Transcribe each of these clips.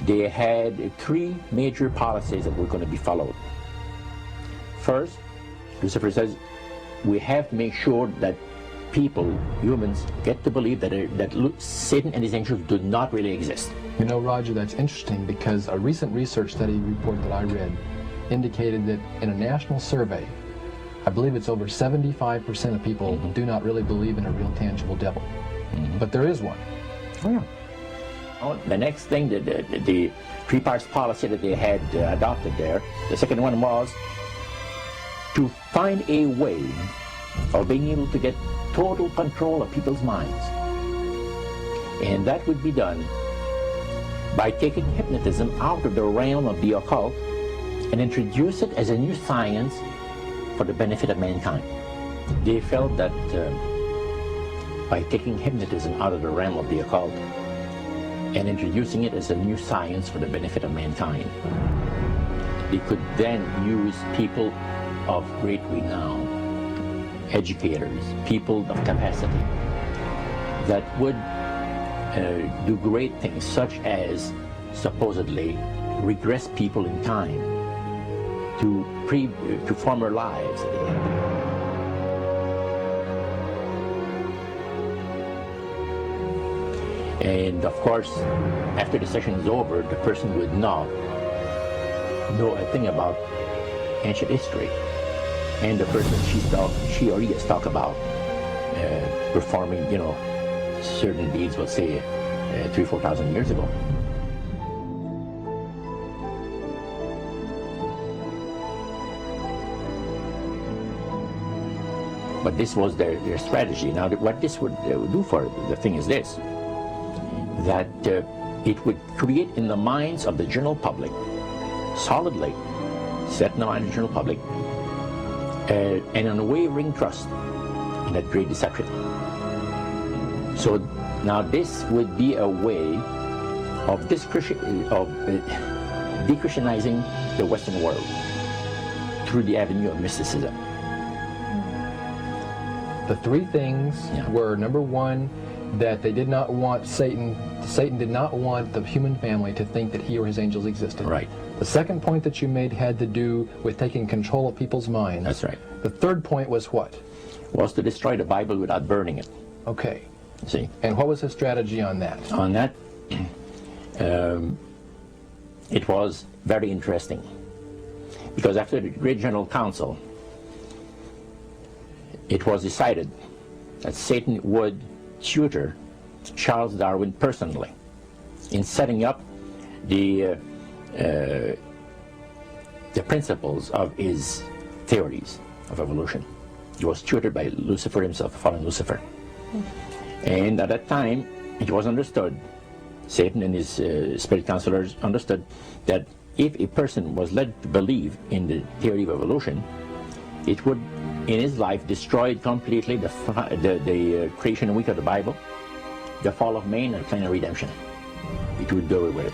they had three major policies that were going to be followed. First, Lucifer says, we have to make sure that people, humans, get to believe that Satan and his angels do not really exist. You know, Roger, that's interesting because a recent research study report that I read indicated that in a national survey, I believe it's over 75% of people do not really believe in a real tangible devil. But there is one. Oh, yeah. The next thing, the three parts policy that they had adopted there, the second one was to find a way of being able to get total control of people's minds. And that would be done by taking hypnotism out of the realm of the occult and introduce it as a new science for the benefit of mankind. They felt that by taking hypnotism out of the realm of the occult and introducing it as a new science for the benefit of mankind, they could then use people of great renown, educators, people of capacity, that would do great things, such as supposedly regress people in time to former lives that they had. And of course, after the session is over, the person would not know a thing about ancient history. And the person she or he has talked about performing, certain deeds, let's say 3,000 or 4,000 years ago. But this was their strategy. Now, what this would do for the thing is this, that it would create in the minds of the general public, solidly set in the mind of the general public, an unwavering trust in that great deception. So now this would be a way of de-Christianizing the Western world through the avenue of mysticism. The three things were, number one, that they did not want Satan did not want the human family to think that he or his angels existed. Right. The second point that you made had to do with taking control of people's minds. That's right. The third point was what? Was to destroy the Bible without burning it. Okay. See? And what was his strategy on that? On that, it was very interesting. Because after the Great General Council, it was decided that Satan would tutor Charles Darwin personally in setting up the principles of his theories of evolution. He was tutored by Lucifer himself, fallen Lucifer. And at that time, it was understood, Satan and his spirit counselors understood, that if a person was led to believe in the theory of evolution, it would, in his life, destroy completely the creation week of the Bible, the fall of man, and the plan of redemption. It would do away with it.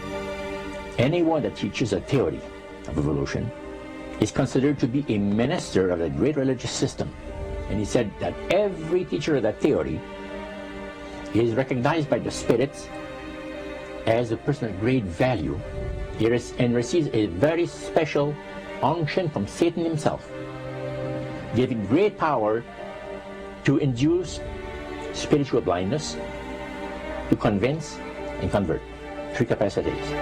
Anyone that teaches a theory of evolution is considered to be a minister of a great religious system. And he said that every teacher of that theory is recognized by the spirits as a person of great value and receives a very special unction from Satan himself, giving great power to induce spiritual blindness, to convince and convert. Three capacities.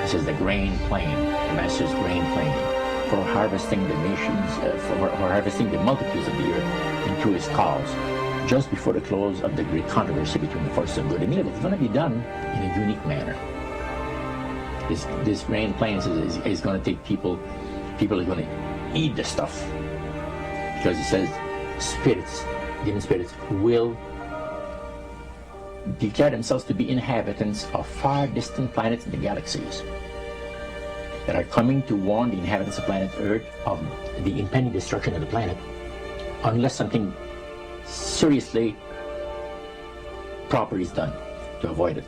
This is the grain plane, the master's grain plane. for harvesting the nations, for harvesting the multitudes of the earth into his cause, just before the close of the great controversy between the forces of good and evil. It's going to be done in a unique manner. This grand plan is going to take people are going to eat the stuff, because it says spirits, demon spirits, will declare themselves to be inhabitants of far distant planets in the galaxies that are coming to warn the inhabitants of planet Earth of the impending destruction of the planet unless something seriously proper is done to avoid it.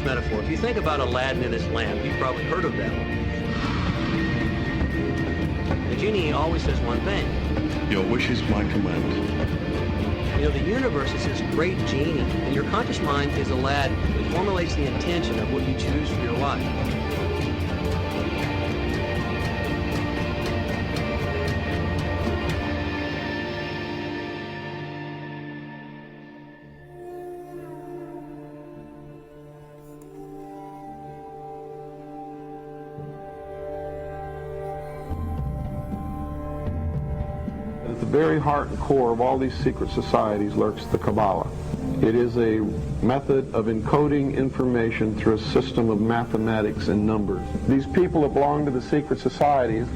Metaphor. If you think about Aladdin and his lamp, you've probably heard of that one. The genie always says one thing. Your wish is my command. You know, the universe is this great genie, and your conscious mind is Aladdin. It formulates the intention of what you choose for your life. At the very heart and core of all these secret societies lurks the Kabbalah. It is a method of encoding information through a system of mathematics and numbers. These people that belong to the secret societies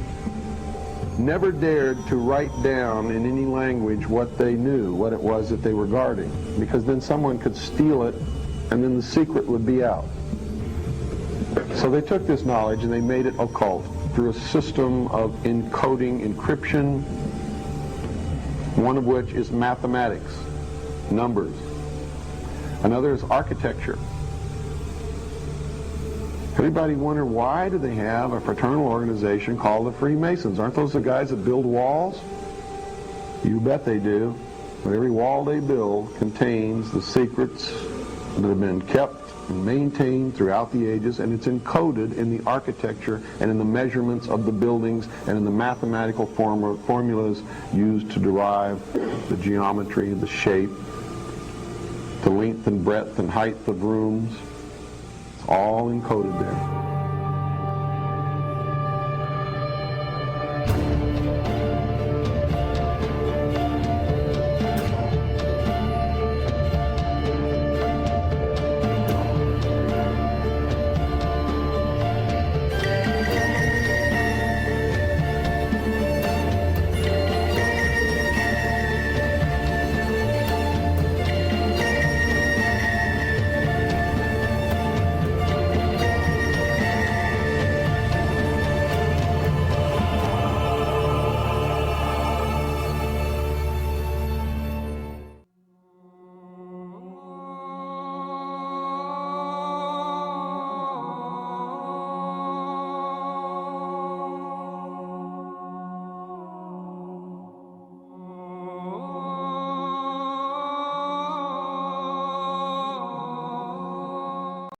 never dared to write down in any language what they knew, what it was that they were guarding, because then someone could steal it and then the secret would be out. So they took this knowledge and they made it occult through a system of encoding, encryption, one of which is mathematics, numbers. Another is architecture. Everybody wonder, why do they have a fraternal organization called the Freemasons? Aren't those the guys that build walls? You bet they do. But every wall they build contains the secrets that have been kept and maintained throughout the ages, and it's encoded in the architecture and in the measurements of the buildings and in the mathematical formulas used to derive the geometry, the shape, the length and breadth and height of rooms. It's all encoded there.